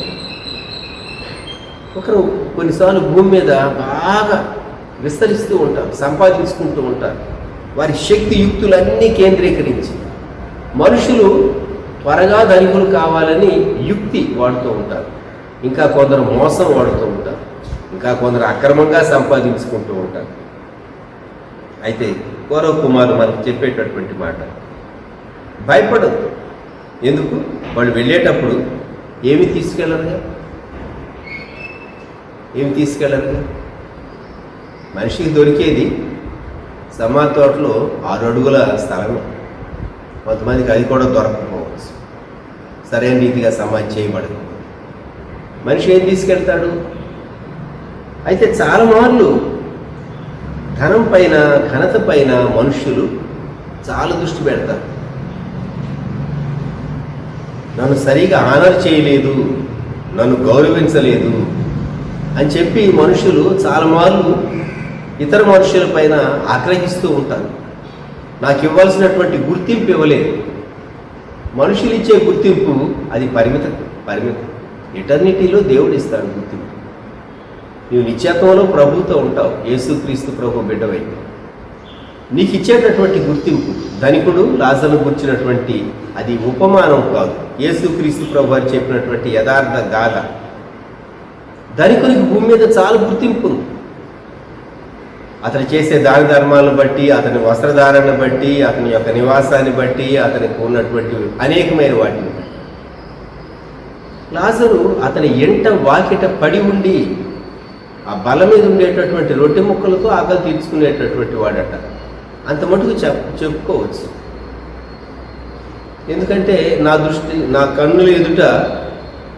[SPEAKER 2] ఒకరు కొన్నిసార్లు భూమి మీద బాగా విస్తరిస్తూ ఉంటారు, సంపాదించుకుంటూ ఉంటారు. వారి శక్తి యుక్తులన్నీ కేంద్రీకరించి మనుషులు త్వరగా ధనికులు కావాలని యుక్తి వాడుతూ ఉంటారు. ఇంకా కొందరు మోసం వాడుతూ ఉంటారు, ఇంకా కొందరు అక్రమంగా సంపాదించుకుంటూ ఉంటారు. అయితే కోరహ కుమారులు మనకు చెప్పేటటువంటి మాట, భయపడదు. ఎందుకు? వాళ్ళు వెళ్ళేటప్పుడు ఏమి తీసుకెళ్ళరుగా, ఏమి తీసుకెళ్ళరుగా. మనిషికి దొరికేది సమా తోటలో 6 అడుగుల స్థలమే. కొంతమందికి అది కూడా దొరకకపోవచ్చు, సరైన రీతిగా సమాధి చేయబడదు. మనిషి ఏం తీసుకెళ్తాడు? అయితే చాలా మార్లు ధనం పైన, ఘనత పైన మనుష్యులు చాలా దృష్టి పెడతారు. నన్ను సరిగా ఆనర్ చేయలేదు, నన్ను గౌరవించలేదు అని చెప్పి మనుషులు చాలా మార్లు ఇతర మనుషుల పైన ఆగ్రహిస్తూ ఉంటారు. నాకు ఇవ్వాల్సినటువంటి గుర్తింపు ఇవ్వలేదు. మనుషులు ఇచ్చే గుర్తింపు అది పరిమితం. ఎటర్నిటీలో దేవుడు ఇస్తాడు గుర్తింపు. నీవు నిత్యత్వంలో ప్రభుతో ఉంటావు, యేసుక్రీస్తు ప్రభు బిడ్డవై. నీకు ఇచ్చేటటువంటి గుర్తింపు ధనికుడు లాజరును గుర్చినటువంటి అది ఉపమానం కాదు, యేసుక్రీస్తు ప్రభు వారు చెప్పినటువంటి యథార్థ గాథ. ధనికునికి భూమి మీద చాలా గుర్తింపు ఉంది. అతను చేసే దాన ధర్మాలను బట్టి, అతని వస్త్రధారణను బట్టి, అతని యొక్క నివాసాన్ని బట్టి, అతనికి ఉన్నటువంటి అనేకమైన వాటిని బట్టి. లాజరు అతని ఎంట వాకిట పడి ఉండి ఆ బల మీద ఉండేటటువంటి రొట్టె ముక్కలతో ఆకలి తీర్చుకునేటటువంటి వాడట. అంత మటుకు చెప్పుకోవచ్చు. ఎందుకంటే నా కన్నుల ఎదుట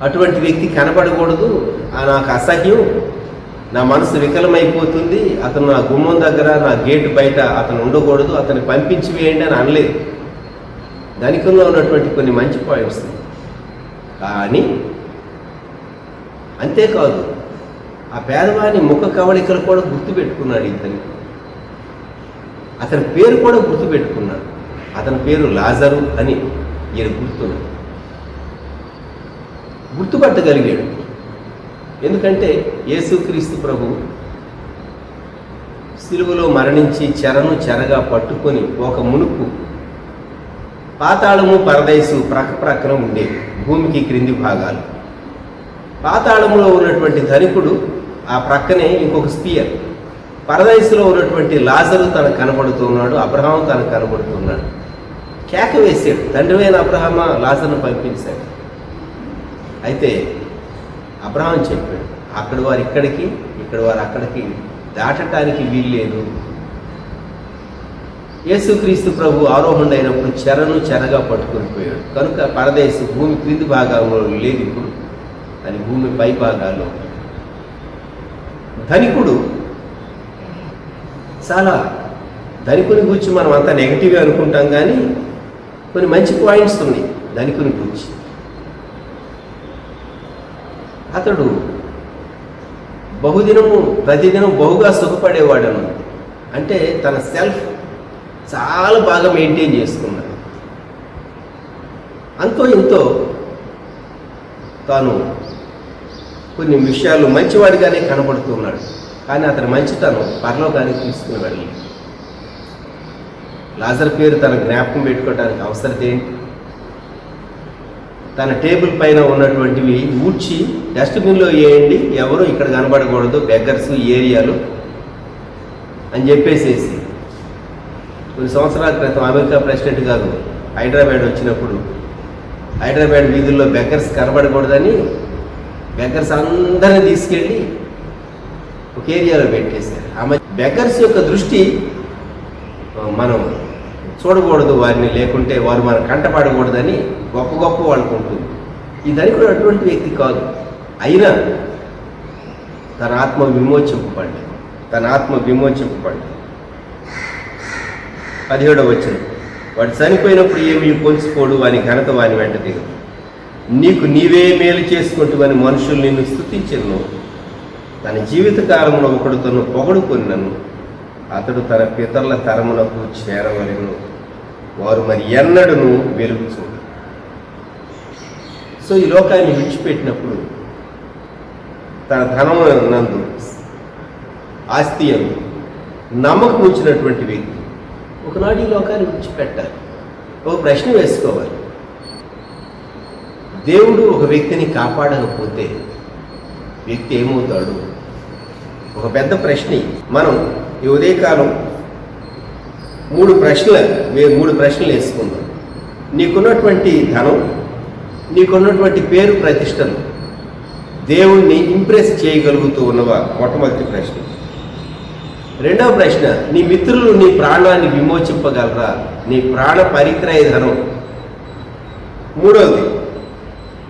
[SPEAKER 2] అటువంటి వ్యక్తి కనపడకూడదు, నాకు అసహ్యం, నా మనసు వికలమైపోతుంది, అతను నా గుమ్మం దగ్గర, నా గేటు బయట అతను ఉండకూడదు, అతన్ని పంపించి వేయండి అని అనలేదు. ధనికంలో ఉన్నటువంటి కొన్ని మంచి పాయింట్స్. కానీ అంతేకాదు, ఆ పేదవాని ముఖ కవళికలు కూడా గుర్తుపెట్టుకున్నాడు. అతని పేరు కూడా గుర్తుపెట్టుకున్నాడు. అతని పేరు లాజరు అని ఈయన గుర్తుపట్టగలిగాడు. ఎందుకంటే యేసుక్రీస్తు ప్రభు సిలువలో మరణించి చెరను చెరగా పట్టుకొని ఒక మునుపు పాతాళము పరదైసు ప్రక్కన ఉండేవి, భూమికి క్రింది భాగాలు. పాతాళములో ఉన్నటువంటి ధనికుడు ఆ ప్రక్కనే ఇంకొక స్పియర్, పరదైసులో ఉన్నటువంటి లాజరు తనకు కనబడుతున్నాడు, అబ్రహాము తనకు కనబడుతున్నాడు. కేక వేసాడు, తండ్రివైన అబ్రహామా లాజరును పంపించాడు. అయితే అబ్రహాం చెప్పాడు, అక్కడి వారు ఇక్కడికి, ఇక్కడ వారు అక్కడికి దాటటానికి వీల్లేదు. యేసుక్రీస్తు ప్రభు ఆరోహణ అయినప్పుడు చెరను చెరగా పట్టుకొని పోయాడు కనుక పరదేశు భూమి క్రింది భాగంలో లేదు, ఇప్పుడు అది భూమి పై భాగాల్లో. ధనికుడు చాలా ధనికుని గురించి మనం అంతా నెగిటివ్గా అనుకుంటాం, కానీ కొన్ని మంచి పాయింట్స్ ఉన్నాయి ధనికుని గురించి. అతడు బహుదినము ప్రతిదినం బహుగా సుఖపడేవాడను, అంటే తన సెల్ఫ్ చాలా బాగా మెయింటైన్ చేసుకున్నాడు. అంతో ఎంతో తాను కొన్ని విషయాలు మంచివాడిగానే కనబడుతున్నాడు, కానీ అతని మంచితనం పరలోకానికి తీసుకుని వెళ్ళలేదు. లాజర్ పేరు తన జ్ఞాపకం పెట్టుకోవడానికి అవసరం ఏంటి? తన టేబుల్ పైన ఉన్నటువంటివి ఊడ్చి డస్ట్బిన్లో వేయండి, ఎవరు ఇక్కడ కనబడకూడదు, బెగ్గర్స్ ఏరియాలో అని చెప్పేసేసి. కొన్ని సంవత్సరాల క్రితం అమెరికా ప్రెసిడెంట్ గారు హైదరాబాద్ వచ్చినప్పుడు హైదరాబాద్ వీధుల్లో బెగ్గర్స్ కనబడకూడదని బెగ్గర్స్ అందరినీ తీసుకెళ్ళి ఒక ఏరియాలో పెట్టేశారు. ఆమె బెగ్గర్స్ యొక్క దృష్టి మనం చూడకూడదు వారిని, లేకుంటే వారు మనం కంటపడకూడదని గొప్ప వాళ్ళకు ఉంటుంది. ఈ ధనికుడు అటువంటి వ్యక్తి కాదు, అయినా తన ఆత్మ విమోచింపబడి 17వ వచనం, వాడు చనిపోయినప్పుడు ఏమి పొంచుకోడు, వాని ఘనత వాని వెంట దిగదు. నీకు నీవే మేలు చేసుకుంటూ మనుషులు నిన్ను స్తుతించెను. తన జీవితకాలంలో ఒకడు తను పొగడుకొనినను అతడు తన పితరుల తరమునకు చేరవలెను, వారు మరి ఎన్నడూ వెలుగు చూడరు. సో ఈ లోకాన్ని విడిచిపెట్టినప్పుడు తన ధనం నందు ఆస్తి యందు నమ్మకం ఉంచినటువంటి వ్యక్తి ఒకనాడు ఈ లోకాన్ని విడిచిపెట్టాలి. ఒక ప్రశ్న వేసుకోవాలి, దేవుడు ఒక వ్యక్తిని కాపాడకపోతే వ్యక్తి ఏమవుతాడు? ఒక పెద్ద ప్రశ్న. మనం ఈ ఉదయకాలం మూడు ప్రశ్నలు వేసుకుందాం. నీకున్నటువంటి ధనం, నీకున్నటువంటి పేరు ప్రతిష్టలు దేవుణ్ణి ఇంప్రెస్ చేయగలుగుతూ ఉన్నవా? మొట్టమొదటి ప్రశ్న. రెండవ ప్రశ్న, నీ మిత్రులు నీ ప్రాణాన్ని విమోచింపగలరా? నీ ప్రాణ పరిక్రయ ధనం. మూడవది,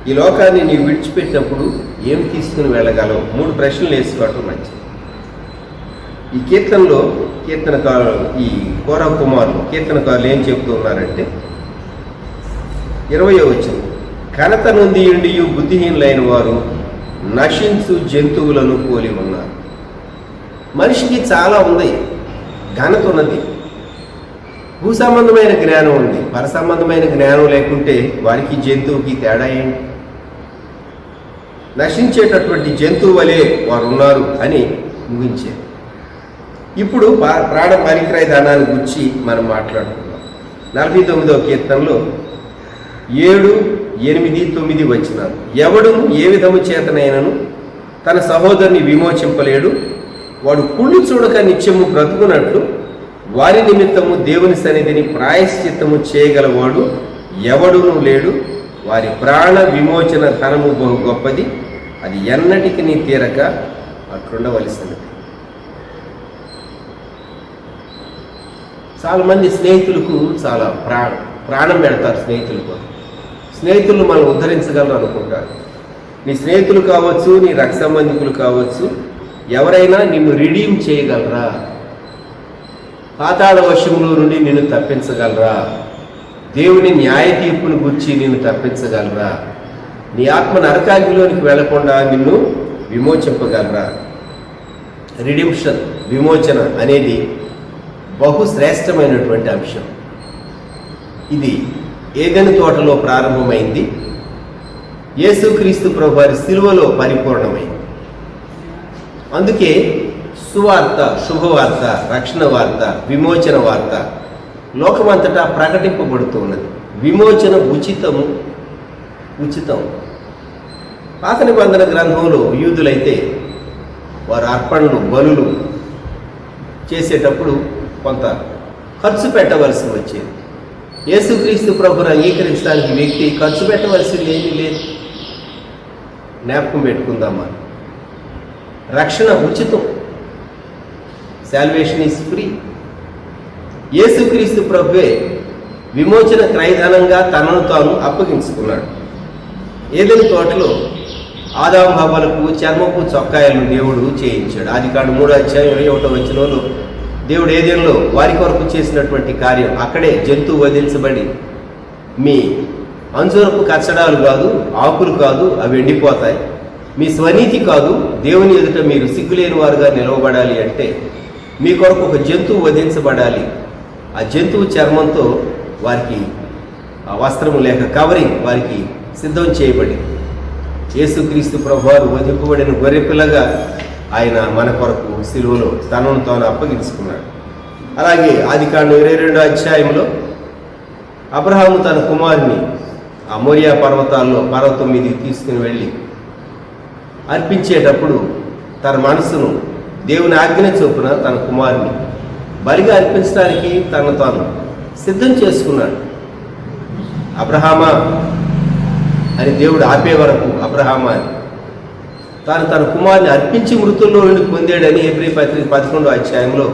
[SPEAKER 2] ఈ లోకాన్ని నీవు విడిచిపెట్టినప్పుడు ఏం తీసుకుని వెళ్ళగలవు? మూడు ప్రశ్నలు వేసుకోవటం మంచిది. ఈ కీర్తనకారులు ఈ కోరా కుమారులు కీర్తనకారులు ఏం చెప్తూ ఉన్నారంటే 20వ వచనం, ఘనత నొంది ఉండియు బుద్ధిహీనులైన వారు నశించు జంతువులను పోలి ఉన్నారు. మనిషికి చాలా ఉంది, ఘనత ఉన్నది, భూ సంబంధమైన జ్ఞానం ఉంది, పర సంబంధమైన జ్ఞానం లేకుంటే వారికి జంతువుకి తేడా ఏంటి? నశించేటటువంటి జంతువు వలె వారు ఉన్నారు అని ముగించారు. ఇప్పుడు ప్రాణ పరిక్రయ ధనాన్ని గురించి మనం మాట్లాడుకుందాం. 49వ కీర్తనలో 7, 8, 9 వచనాలు, ఎవడు ఏ విధము చేతనైనను తన సహోదరుని విమోచింపలేడు, వాడు కుళ్ళు చూడక నిత్యము బ్రతుకున్నట్లు వారి నిమిత్తము దేవుని సన్నిధిని ప్రాయశ్చిత్తము చేయగలవాడు ఎవడునూ లేడు. వారి ప్రాణ విమోచన ధనము బహు గొప్పది, అది ఎన్నటికి నీ తీరక అట్లుండవలసినది. చాలామంది స్నేహితులకు చాలా ప్రాణం పెడతారు. స్నేహితులు మనం ఉద్ధరించగలరు అనుకుంటారు. నీ స్నేహితులు కావచ్చు, నీ రక్త సంబంధికులు కావచ్చు, ఎవరైనా నిన్ను రిడీమ్ చేయగలరా? పాతాళ వశంలో నుండి నిన్ను తప్పించగలరా? దేవుని న్యాయ తీర్పును గురించి నిన్ను తప్పించగలరా? నీ ఆత్మ నరకాగ్నిలోనికి వెళ్లకుండా నిన్ను విమోచింపగలరా? రిడిమ్షన్, విమోచన అనేది బహుశ్రేష్టమైనటువంటి అంశం. ఇది ఏదెను తోటలో ప్రారంభమైంది, యేసుక్రీస్తు ప్రభు వారి సిలువలో పరిపూర్ణమైంది. అందుకే సువార్త, శుభవార్త, రక్షణ వార్త, విమోచన వార్త లోకమంతటా ప్రకటింపబడుతూ ఉన్నది. విమోచన ఉచితం. పాత నిబంధన గ్రంథంలో యూదులైతే వారు అర్పణలు, బలులు చేసేటప్పుడు కొంత ఖర్చు పెట్టవలసి వచ్చేది. యేసుక్రీస్తు ప్రభువును అంగీకరించడానికి వ్యక్తి ఖర్చు పెట్టవలసింది ఏమీ లేదు. జ్ఞాపకం పెట్టుకుందామా, రక్షణ ఉచితం. Salvation is free. యేసుక్రీస్తు ప్రభువే విమోచన క్రయధనంగా తనను తాను అప్పగించుకున్నాడు. ఏదెను తోటలో ఆదాము హవ్వలకు చర్మపు చొక్కాయలను దేవుడు చేయించాడు. ఆదికాండం 3:21 దేవుడు ఏదెనులో వారి కొరకు చేసినటువంటి కార్యం, అక్కడే జంతువు వధించబడి మీ అంజూరపు కచ్చడాలు కాదు, ఆకులు కాదు, అవి ఎండిపోతాయి. మీ స్వనీతి కాదు, దేవుని ఎదుట మీరు సిగ్గులేని వారుగా నిలవబడాలి అంటే మీ కొరకు ఒక జంతువు వధించబడాలి. ఆ జంతువు చర్మంతో వారికి ఆ వస్త్రము లేక కవరింగ్ వారికి సిద్ధం చేయబడి యేసుక్రీస్తు ప్రభువారు వధింపబడిన గొర్రెపిల్లగా ఆయన మన కొరకు సిలువలో తనను తాను అప్పగించుకున్నాడు. అలాగే ఆదికాండం 22 అబ్రహాము తన కుమారుని ఆ మోరియా పర్వతం మీదకి తీసుకుని వెళ్ళి అర్పించేటప్పుడు తన మనసును దేవుని ఆజ్ఞ చొప్పున తన కుమారుని బలిగా అర్పించడానికి తనను తాను సిద్ధం చేసుకున్నాడు. అబ్రహామా అని దేవుడు ఆపే వరకు అబ్రహామా అని తాను తన కుమారుని అర్పించి మృతుల్లో నుండి పొందాడని హెబ్రీ పత్రిక 11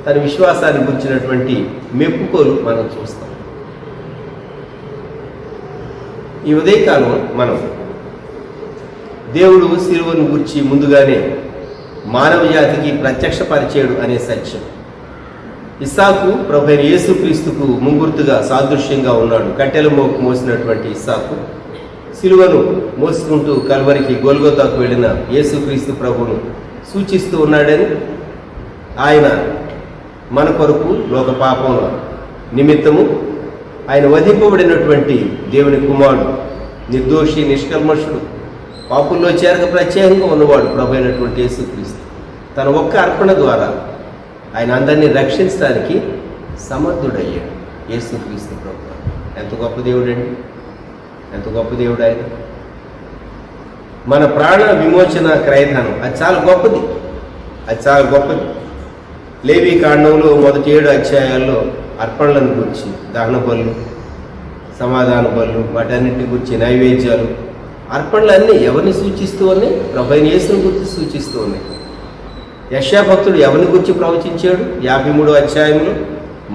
[SPEAKER 2] తన విశ్వాసాన్ని గురించినటువంటి మెప్పుకోలు మనం చూస్తాం. ఈ ఉదయకాలం మనం దేవుడు సిలువను గురించి ముందుగానే మానవ జాతికి ప్రత్యక్షపరిచాడు అనే సత్యం. ఇస్సాకు ప్రభువైన యేసుక్రీస్తుకు ముంగుర్తుగా సాదృశ్యంగా ఉన్నాడు. కట్టెల మోపు మోసినటువంటి ఇస్సాకు సిలువను మోసుకుంటూ కల్వరికి గొల్గొతాకు వెళ్ళిన యేసుక్రీస్తు ప్రభువును సూచిస్తూ ఉన్నాడని, ఆయన మన కొరకు లోక పాపం నిమిత్తము ఆయన వధింపబడినటువంటి దేవుని కుమారుడు, నిర్దోషి, నిష్కల్మషుడు, పాపుల్లో చేరక ప్రత్యేకంగా ఉన్నవాడు ప్రభు అయినటువంటి యేసుక్రీస్తు తన ఒక్క అర్పణ ద్వారా ఆయన అందరినీ రక్షించడానికి సమర్థుడయ్యాడు. యేసుక్రీస్తు ప్రభు ఎంత గొప్ప దేవుడండి, ఎంత గొప్ప దేవుడు ఆయన. మన ప్రాణ విమోచన క్రయధనం అది చాలా గొప్పది, అది చాలా గొప్పది. లేవి కాండంలో మొదటి 7 అధ్యాయాల్లో అర్పణలను గురించి, దహన బలు, సమాధాన బలు, వాటన్నిటి గురించి నైవేద్యాలు, అర్పణలన్నీ ఎవరిని సూచిస్తూ ఉన్నాయి? ప్రభువైన యేసుని గురించి సూచిస్తూ ఉన్నాయి. యెషయా భక్తుడు ఎవరిని గురించి ప్రవచించాడు? 53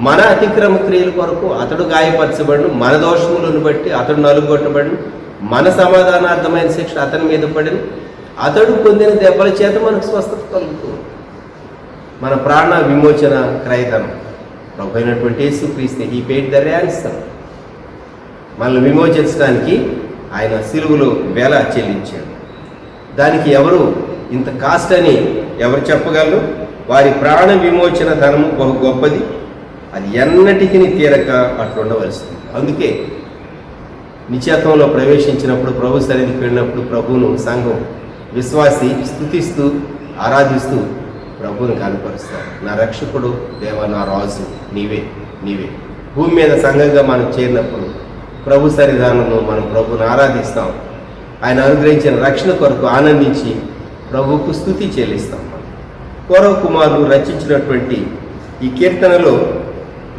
[SPEAKER 2] మన అతిక్రమ క్రియల కొరకు అతడు గాయపరచబడును, మన దోషములను బట్టి అతడు నలుగొట్టబడును, మన సమాధానార్థమైన శిక్ష అతని మీద పడిను, అతడు పొందిన దెబ్బల చేత మనకు స్వస్థత కలుగుతుంది. మన ప్రాణ విమోచన క్రయధనం ప్రభు అయినటువంటి యేసుక్రీస్తు. ఈ పేట్ ద ర్యాన్సమ్. మనల్ని విమోచించడానికి ఆయన సిలువలో వేల చెల్లించాడు. దానికి ఎవరు ఇంత కాస్ట్ అని ఎవరు చెప్పగలరు? వారి ప్రాణ విమోచన ధనము బహు గొప్పది, అది ఎన్నటికీ తీరక అట్లుండవలసింది. అందుకే నిశ్చయత్వంలో ప్రవేశించినప్పుడు, ప్రభు సన్నిధికి వెళ్ళినప్పుడు ప్రభువును సంఘం విశ్వాసి స్తుతిస్తూ ఆరాధిస్తూ ప్రభువుని కనపరుస్తారు. నా రక్షకుడు దేవా, నా రాజు నీవే, నీవే. భూమి మీద సంఘంగా మనం చేరినప్పుడు ప్రభు సన్నిధానంలో మనం ప్రభువుని ఆరాధిస్తాం. ఆయన అనుగ్రహించిన రక్షణ కొరకు ఆనందించి ప్రభువుకు స్తుతి చెల్లిస్తాం. కౌరవ కుమారులు రచించినటువంటి ఈ కీర్తనలో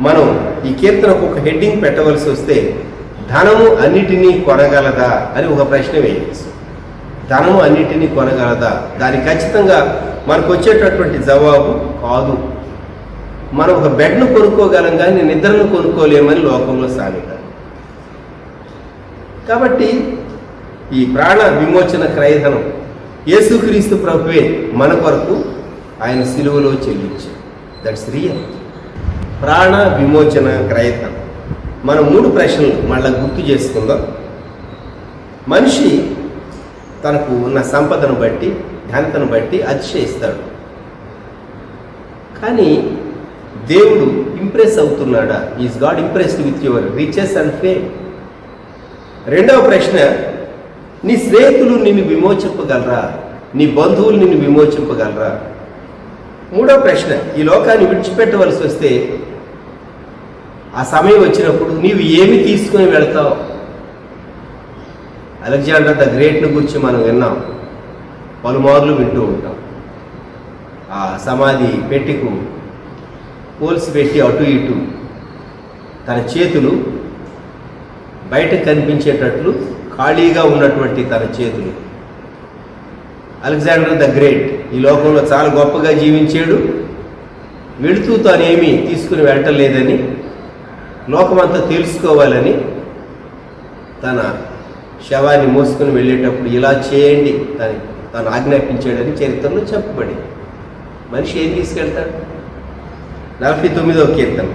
[SPEAKER 2] మనం ఈ కీర్తనకు ఒక హెడ్డింగ్ పెట్టవలసి వస్తే, ధనము అన్నిటినీ కొనగలదా అని ఒక ప్రశ్న వేయవచ్చు. ధనము అన్నిటినీ కొనగలదా? దానికి ఖచ్చితంగా మనకు వచ్చేటటువంటి జవాబు కాదు. మనం ఒక బెడ్ను కొనుక్కోగలం కానీ నిద్రను కొనుక్కోలేమని లోకంలో సామెత. కాబట్టి ఈ ప్రాణ విమోచన క్రయధనం యేసుక్రీస్తు ప్రభువే మన కొరకు ఆయన సిలువలో చెల్లించాడు. That's real. ప్రాణ విమోచన క్రయధనం. మనం 3 ప్రశ్నలు మళ్ళీ గుర్తు చేసుకుందాం. మనిషి తనకు ఉన్న సంపదను బట్టి, ఘనతను బట్టి అతిశయిస్తాడు. కానీ దేవుడు ఇంప్రెస్ అవుతున్నాడా? Is God impressed with your riches and fame? రెండవ ప్రశ్న, నీ స్నేహితులు నిన్ను విమోచింపగలరా? నీ బంధువులు నిన్ను విమోచింపగలరా? మూడవ ప్రశ్న, ఈ లోకాన్ని విడిచిపెట్టవలసి వస్తే ఆ సమయం వచ్చినప్పుడు నీవు ఏమి తీసుకుని వెళ్తావు? అలెగ్జాండర్ ద గ్రేట్ను గురించి మనం విన్నాం, పలుమార్లు వింటూ ఉంటాం. ఆ సమాధి పెట్టికు పోల్సి పెట్టి అటు ఇటు తన చేతులు బయటకు కనిపించేటట్లు ఖాళీగా ఉన్నటువంటి తన చేతులు. అలెగ్జాండర్ ద గ్రేట్ ఈ లోకంలో చాలా గొప్పగా జీవించాడు. వెళుతూ తానేమీ తీసుకుని వెళ్ళలేదని, లోకమంతా తెలుసుకోవాలని తన శవాన్ని మోసుకుని వెళ్ళేటప్పుడు ఇలా చేయండి తను ఆజ్ఞాపించాడని చరిత్రలో చెప్పబడి. మనిషి ఏం తీసుకెళ్తాడు? 49వ కీర్తన.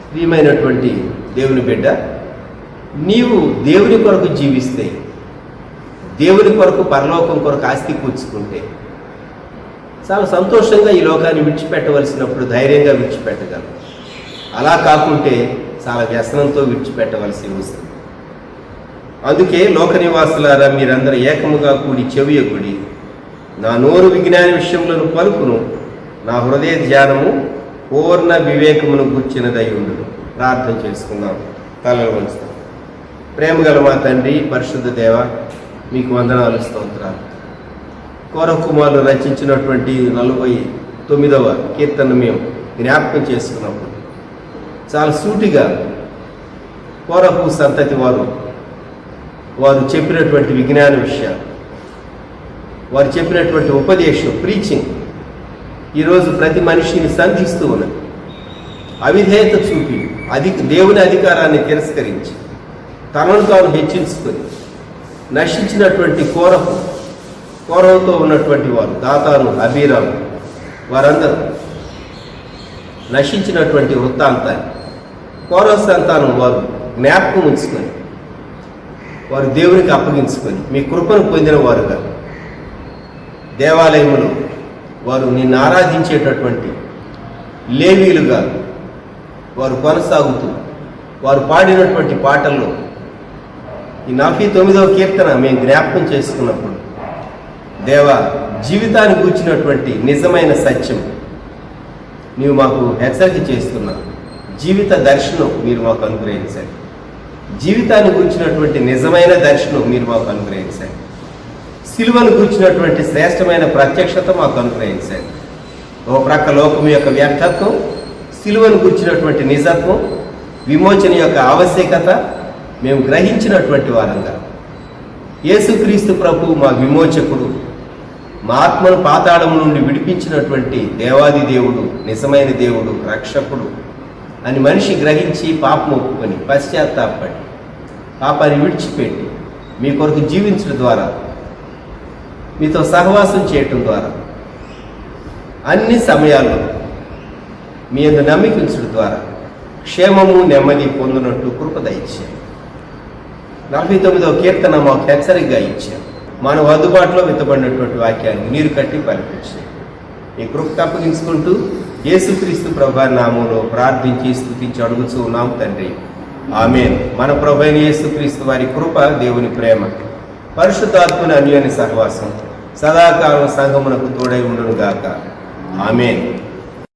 [SPEAKER 2] ప్రియమైనటువంటి దేవుని బిడ్డ, నీవు దేవుని కొరకు జీవిస్తే, దేవుని కొరకు పరలోకం కొరకు ఆస్తి కూర్చుకుంటే చాలా సంతోషంగా ఈ లోకాన్ని విడిచిపెట్టవలసినప్పుడు ధైర్యంగా విడిచిపెట్టగలరు. అలా కాకుంటే చాలా వ్యసనంతో విడిచిపెట్టవలసి వస్తుంది. అందుకే లోక నివాసులారా, మీరందరూ ఏకముగా కూడి చెవియొగ్గుడి. నా నోరు విజ్ఞాన విషయములను పలుకును, నా హృదయ ధ్యానము పూర్ణ వివేకమును గుర్చినదై ఉండును. ప్రార్థన చేసుకుందాం, తలలు వంచుతాం. ప్రేమగల మా తండ్రి, పరిశుద్ధ దేవ, మీకు వందనాలు, స్తోత్రాలు. కోరహ కుమారులు రచించినటువంటి 49వ కీర్తన మేము జ్ఞాపకం చేసుకున్నప్పుడు చాలా సూటిగా కోరహు సంతతి వారు చెప్పినటువంటి విజ్ఞాన విషయాలు, వారు చెప్పినటువంటి ఉపదేశం, ప్రీచింగ్ ఈరోజు ప్రతి మనిషిని సంధిస్తూ ఉన్నది. అవిధేయత చూపి దేవుని అధికారాన్ని తిరస్కరించి తనను తాను హెచ్చించుకొని నశించినటువంటి కోరహుతో ఉన్నటువంటి వారు, దాతాను, అబీరాము, వారందరూ నశించినటువంటి వృత్తాంతాన్ని కోరహు సంతానం వారు జ్ఞాపకం ఉంచుకొని వారు దేవునికి అప్పగించుకొని మీ కృపను పొందిన వారుగా దేవాలయములో వారు నిన్ను ఆరాధించేటటువంటి లేవీలుగా వారు కొనసాగుతూ వారు పాడినటువంటి పాటల్లో ఈ 49వ కీర్తన మేము జ్ఞాపకం చేసుకున్నప్పుడు, దేవా, జీవితాన్ని గూర్చినటువంటి నిజమైన సత్యం నీవు మాకు హెచ్చరిక చేస్తున్నావు. జీవిత దర్శనం మీరు మాకు అనుగ్రహించండి. జీవితాన్ని గూర్చినటువంటి నిజమైన దర్శనం మీరు మాకు అనుగ్రహించండి. సిలువను గూర్చినటువంటి శ్రేష్టమైన ప్రత్యక్షత మాకు అనుగ్రహించండి. ఓ ప్రక్క లోకం యొక్క వ్యర్థత్వం, సిలువను గూర్చినటువంటి నిజత్వం, విమోచన యొక్క ఆవశ్యకత మేము గ్రహించినటువంటి వారంగా, యేసుక్రీస్తు ప్రభు మా విమోచకుడు, మా ఆత్మను పాతాళం నుండి విడిపించినటువంటి దేవాది దేవుడు, నిజమైన దేవుడు, రక్షకుడు అని మనిషి గ్రహించి పాపం ఒప్పుకొని పశ్చాత్తాపడి పాపాన్ని విడిచిపెట్టి మీ కొరకు జీవించడం ద్వారా, మీతో సహవాసం చేయటం ద్వారా, అన్ని సమయాల్లో మీ యందు నమ్మిక ఉంచడం ద్వారా క్షేమము నెమ్మది పొందినట్టు కృప దయచేయండి. 49వ కీర్తన మాకు హెచ్చరికగా ఇచ్చారు. మనం అందుబాటులో విత్తబడినటువంటి వాక్యాన్ని నీరు కట్టి పలికించాయి. ఈ కృప తప్పగించుకుంటూ యేసుక్రీస్తు ప్రభు నామంలో ప్రార్థించి స్తుతించి అడుగుతూ ఉన్నాం తండ్రి, ఆమేన్. మన ప్రభు అయిన యేసుక్రీస్తు వారి కృప, దేవుని ప్రేమ, పరిశుద్ధాత్మని అన్యోన్య సహవాసం సదాకాలం సంఘమునకు తోడై ఉండును గాక. ఆమేన్.